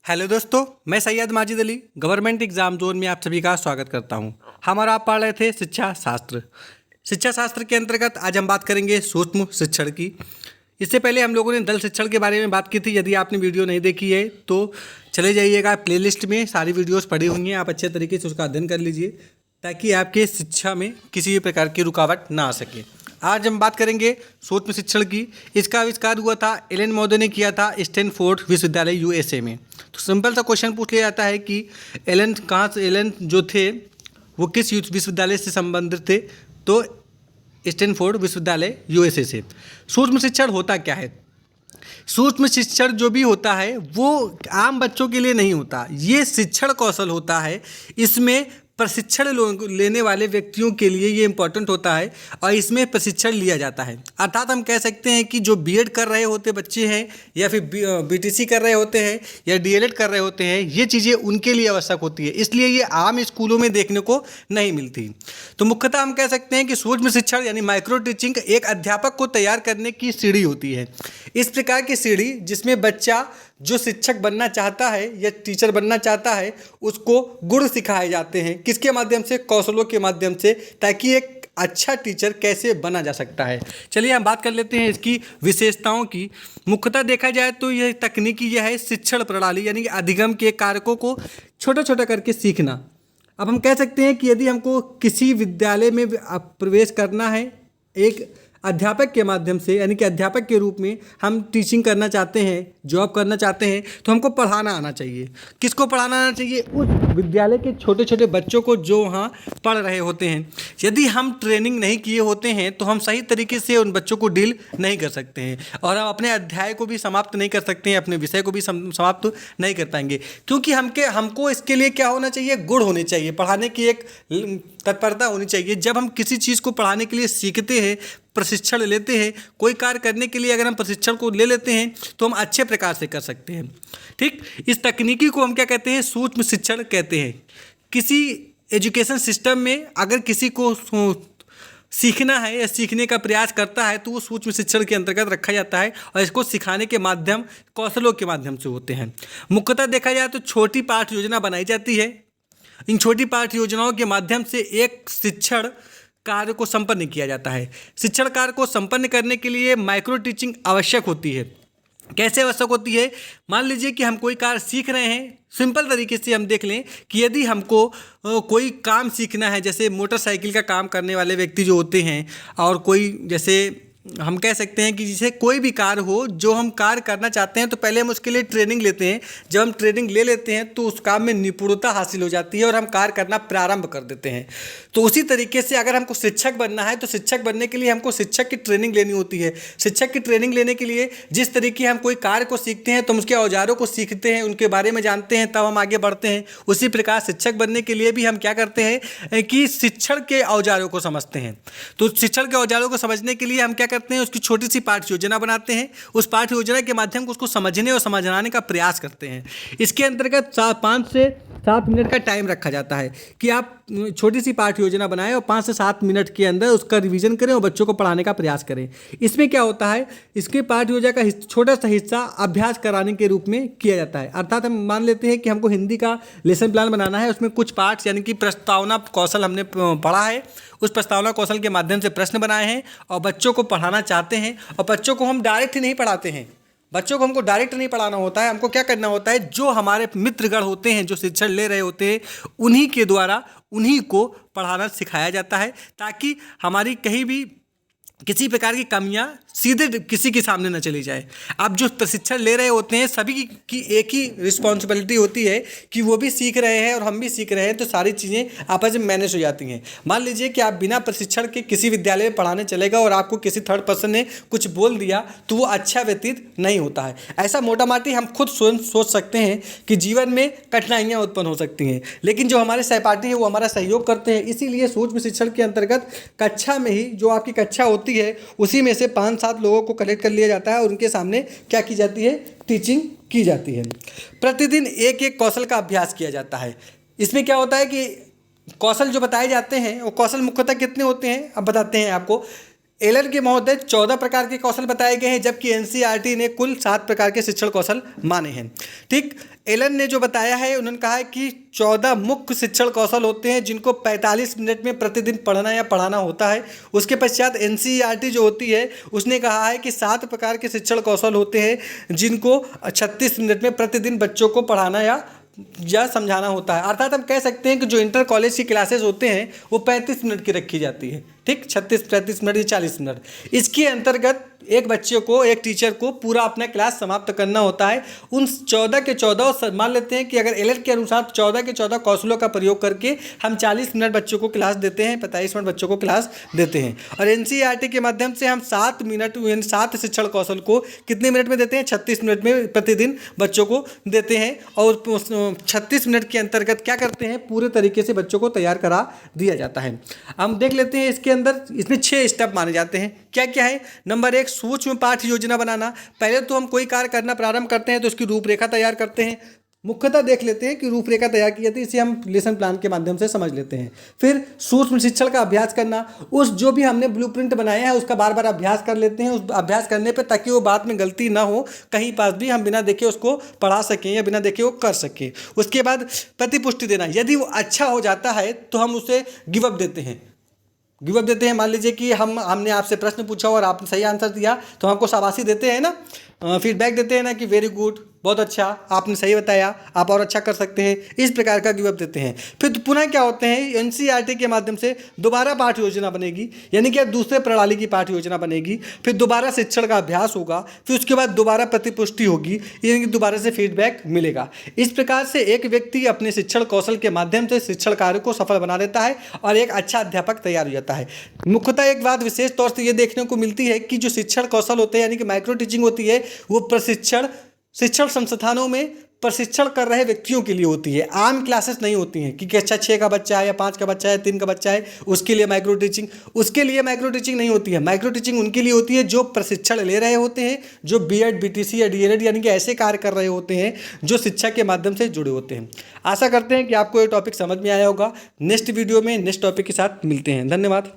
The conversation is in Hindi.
हेलो दोस्तों, मैं Syed Majid Ali government exam zone में आप सभी का स्वागत करता हूं। हम और आप पढ़ रहे थे शिक्षा शास्त्र। शिक्षा शास्त्र के अंतर्गत आज हम बात करेंगे सूक्ष्म शिक्षण की। इससे पहले हम लोगों ने दल शिक्षण के बारे में बात की थी। यदि आपने वीडियो नहीं देखी है तो चले जाइएगा, प्लेलिस्ट में सारी वीडियोज़ पड़ी हुई हैं, आप अच्छे तरीके से उसका अध्ययन कर लीजिए ताकि आपके शिक्षा में किसी भी प्रकार की रुकावट ना आ सके। आज हम बात करेंगे सूक्ष्म शिक्षण की। इसका आविष्कार हुआ था एलन मॉडे ने किया था स्टैनफोर्ड विश्वविद्यालय यूएसए में। तो सिंपल सा क्वेश्चन पूछ लिया जाता है कि एलन जो थे वो किस विश्वविद्यालय से संबंधित थे? तो स्टैनफोर्ड विश्वविद्यालय यूएसए से। सूक्ष्म शिक्षण होता क्या है? सूक्ष्म शिक्षण जो भी होता है वो आम बच्चों के लिए नहीं होता, ये शिक्षण कौशल होता है। इसमें प्रशिक्षण लेने वाले व्यक्तियों के लिए ये इम्पोर्टेंट होता है और इसमें प्रशिक्षण लिया जाता है। अर्थात हम कह सकते हैं कि जो बीएड कर रहे होते बच्चे हैं या फिर बीटीसी कर रहे होते हैं या डीएलएड कर रहे होते हैं, ये चीज़ें उनके लिए आवश्यक होती है, इसलिए ये आम स्कूलों में देखने को नहीं मिलती। तो मुख्यतः हम कह सकते हैं कि सूक्ष्म शिक्षण यानी माइक्रो टीचिंग एक अध्यापक को तैयार करने की सीढ़ी होती है। इस प्रकार की सीढ़ी जिसमें बच्चा जो शिक्षक बनना चाहता है या टीचर बनना चाहता है उसको गुण सिखाए जाते हैं। किसके माध्यम से? कौशलों के माध्यम से, ताकि एक अच्छा टीचर कैसे बना जा सकता है। चलिए हम बात कर लेते हैं इसकी विशेषताओं की। मुख्यतः देखा जाए तो यह तकनीकी यह है शिक्षण प्रणाली, यानी कि अधिगम के कारकों को छोटा छोटा करके सीखना। अब हम कह सकते हैं कि यदि हमको किसी विद्यालय में प्रवेश करना है एक अध्यापक के माध्यम से, यानी कि अध्यापक के रूप में हम टीचिंग करना चाहते हैं, जॉब करना चाहते हैं, तो हमको पढ़ाना आना चाहिए। किसको पढ़ाना आना चाहिए? उस विद्यालय के छोटे छोटे बच्चों को जो वहाँ पढ़ रहे होते हैं। यदि हम ट्रेनिंग नहीं किए होते हैं तो हम सही तरीके से उन बच्चों को डील नहीं कर सकते हैं और हम अपने अध्याय को भी समाप्त नहीं कर सकते हैं, अपने विषय को भी समाप्त नहीं कर पाएंगे। क्योंकि हमको इसके लिए क्या होना चाहिए? गुण होने चाहिए, पढ़ाने की एक तत्परता होनी चाहिए। जब हम किसी चीज़ को पढ़ाने के लिए सीखते हैं, प्रशिक्षण लेते हैं, कोई कार्य करने के लिए अगर हम प्रशिक्षण को ले लेते हैं तो हम अच्छे प्रकार से कर सकते हैं। ठीक, इस तकनीकी को हम क्या कहते हैं? सूक्ष्म शिक्षण कहते हैं। किसी एजुकेशन सिस्टम में अगर किसी को सीखना है या सीखने का प्रयास करता है तो वो सूक्ष्म शिक्षण के अंतर्गत रखा जाता है और इसको सिखाने के माध्यम कौशलों के माध्यम से होते हैं। मुख्यतः देखा जाए तो छोटी पाठ योजना बनाई जाती है। इन छोटी पाठ योजनाओं के माध्यम से एक शिक्षण कार्य को संपन्न किया जाता है। शिक्षण कार्य को संपन्न करने के लिए माइक्रो टीचिंग आवश्यक होती है। कैसे आवश्यक होती है? मान लीजिए कि हम कोई कार्य सीख रहे हैं। सिंपल तरीके से हम देख लें कि यदि हमको कोई काम सीखना है, जैसे मोटरसाइकिल का काम करने वाले व्यक्ति जो होते हैं, और कोई जैसे हम कह सकते हैं कि जिसे कोई भी कार्य हो जो हम कार्य करना चाहते हैं तो पहले हम उसके लिए ट्रेनिंग लेते हैं। जब हम ट्रेनिंग ले लेते हैं तो उस काम में निपुणता हासिल हो जाती है और हम कार्य करना प्रारंभ कर देते हैं। तो उसी तरीके से अगर हमको शिक्षक बनना है तो शिक्षक बनने के लिए हमको शिक्षक की ट्रेनिंग लेनी होती है। शिक्षक की ट्रेनिंग लेने के लिए जिस तरीके हम कोई कार्य को सीखते हैं तो हम उसके औजारों को सीखते हैं, उनके बारे में जानते हैं, तब हम आगे बढ़ते हैं। उसी प्रकार शिक्षक बनने के लिए भी हम क्या करते हैं कि शिक्षण के औजारों को समझते हैं। तो शिक्षण के औजारों को समझने के लिए हम क्या करते हैं? उसकी छोटी सी पाठ योजना बनाते हैं। उस पाठ योजना के माध्यम से उसको समझने और समझाने का प्रयास करते हैं। इसके अंतर्गत 5 से 7 मिनट का टाइम रखा जाता है कि आप छोटी सी पाठ योजना बनाएं और 5 से 7 मिनट के अंदर उसका रिवीजन करें और बच्चों को पढ़ाने का प्रयास करें। इसमें क्या होता है? इसके पाठ योजना का छोटा सा हिस्सा अभ्यास कराने के रूप में किया जाता है। अर्थात हम मान लेते हैं कि हमको हिंदी का लेसन प्लान बनाना है, उसमें कुछ पार्ट्स यानी कि प्रस्तावना कौशल हमने पढ़ा है, उस प्रस्तावना कौशल के माध्यम से प्रश्न बनाए हैं और बच्चों को पढ़ाना चाहते हैं। और बच्चों को हम डायरेक्ट ही नहीं पढ़ाते हैं, बच्चों को हमको डायरेक्ट नहीं पढ़ाना होता है। हमको क्या करना होता है? जो हमारे मित्रगण होते हैं, जो शिक्षण ले रहे होते हैं, उन्हीं के द्वारा उन्हीं को पढ़ाना सिखाया जाता है ताकि हमारी कहीं भी किसी प्रकार की कमियां सीधे किसी के सामने न चली जाए। अब जो प्रशिक्षण ले रहे होते हैं सभी की एक ही रिस्पॉन्सिबिलिटी होती है कि वो भी सीख रहे हैं और हम भी सीख रहे हैं, तो सारी चीज़ें आपस में मैनेज हो जाती हैं। मान लीजिए कि आप बिना प्रशिक्षण के किसी विद्यालय में पढ़ाने चलेगा और आपको किसी थर्ड पर्सन ने कुछ बोल दिया तो वो अच्छा व्यतीत नहीं होता है। ऐसा मोटा माटी हम खुद सोच सकते हैं कि जीवन में कठिनाइयाँ उत्पन्न हो सकती हैं, लेकिन जो हमारे सहपाठी हैं वो हमारा सहयोग करते हैं। इसीलिए सूक्ष्म शिक्षण के अंतर्गत कक्षा में ही जो आपकी कक्षा होती है उसी में से 5-7 लोगों को कलेक्ट कर लिया जाता है और उनके सामने क्या की जाती है? टीचिंग की जाती है। प्रतिदिन एक एक कौशल का अभ्यास किया जाता है। इसमें क्या होता है कि कौशल जो बताए जाते हैं वो कौशल मुख्यतः कितने होते हैं अब बताते हैं आपको। एलन के महोदय 14 प्रकार के कौशल बताए गए हैं, जबकि एनसीईआरटी ने कुल 7 प्रकार के शिक्षण कौशल माने हैं। ठीक, एलन ने जो बताया है, उन्होंने कहा है कि 14 मुख्य शिक्षण कौशल होते हैं जिनको 45 मिनट में प्रतिदिन पढ़ना या पढ़ाना होता है। उसके पश्चात एनसीईआरटी जो होती है उसने कहा है कि 7 प्रकार के शिक्षण कौशल होते हैं जिनको 36 मिनट में प्रतिदिन बच्चों को पढ़ाना या समझाना होता है। अर्थात हम कह सकते हैं कि जो इंटर कॉलेज की क्लासेस होते हैं वो 35 मिनट की रखी जाती है। ठीक, 36-35 मिनट या 40 मिनट। इसके अंतर्गत एक बच्चे को, एक टीचर को पूरा अपना क्लास समाप्त करना होता है। उन 14 के 14 मान लेते हैं कि अगर एलएल के अनुसार 14 के 14 कौशलों का प्रयोग करके हम 40 मिनट बच्चों को क्लास देते हैं, 45 मिनट बच्चों को क्लास देते हैं। और एनसीईआरटी के माध्यम से हम 7 मिनट, 7 शिक्षण कौशल को कितने मिनट में देते हैं? 36 मिनट में प्रतिदिन बच्चों को देते हैं। और 36 मिनट के अंतर्गत क्या करते हैं? पूरे तरीके से बच्चों को तैयार करा दिया जाता है। हम देख लेते हैं इसके अंदर, इसमें 6 स्टेप माने जाते हैं। क्या क्या है? नंबर 1, सूक्ष्म पाठ्य योजना बनाना। पहले तो हम कोई कार्य करना प्रारंभ करते हैं तो उसकी रूपरेखा तैयार करते हैं। मुख्यतः देख लेते हैं कि रूपरेखा तैयार की जाती है, इसे हम लेसन प्लान के माध्यम से समझ लेते हैं। फिर सूक्ष्म शिक्षण का अभ्यास करना, उस जो भी हमने ब्लूप्रिंट बनाया है उसका बार बार अभ्यास कर लेते हैं। उस अभ्यास करने पे ताकि वो बाद में गलती ना हो, कहीं पास भी हम बिना देखे उसको पढ़ा सकें या बिना देखे वो कर सकें। उसके बाद प्रतिपुष्टि देना, यदि वो अच्छा हो जाता है तो हम उसे गिव अप देते हैं। मान लीजिए कि हमने आपसे प्रश्न पूछा और आपने सही आंसर दिया तो हमको शाबाशी देते हैं ना, फीडबैक देते हैं ना कि वेरी गुड, बहुत अच्छा, आपने सही बताया, आप और अच्छा कर सकते हैं, इस प्रकार का गिव अप देते हैं। फिर तो पुनः क्या होते हैं, एनसीईआरटी के माध्यम से दोबारा पाठ्य योजना बनेगी, यानी कि दूसरे प्रणाली की पाठ्य योजना बनेगी। फिर दोबारा शिक्षण का अभ्यास होगा, फिर उसके बाद दोबारा प्रतिपुष्टि होगी, यानी कि दोबारा से फीडबैक मिलेगा। इस प्रकार से एक व्यक्ति अपने शिक्षण कौशल के माध्यम से शिक्षण कार्य को सफल बना देता है और एक अच्छा अध्यापक तैयार हो जाता है। मुख्यतः एक बात विशेष तौर से ये देखने को मिलती है कि जो शिक्षण कौशल होते हैं, यानी कि माइक्रो टीचिंग होती है, वो शिक्षण संस्थानों में प्रशिक्षण कर रहे व्यक्तियों के लिए होती है। आम क्लासेस नहीं होती हैं कि कक्षा 6 का बच्चा है या 5 का बच्चा है, 3 का बच्चा है, उसके लिए माइक्रो टीचिंग नहीं होती है। माइक्रो टीचिंग उनके लिए होती है जो प्रशिक्षण ले रहे होते हैं, जो बीएड, बीटीसी या डीएलएड यानी कि ऐसे कार्य कर रहे होते हैं जो शिक्षा के माध्यम से जुड़े होते हैं। आशा करते हैं कि आपको ये टॉपिक समझ में आया होगा। नेक्स्ट वीडियो में नेक्स्ट टॉपिक के साथ मिलते हैं। धन्यवाद।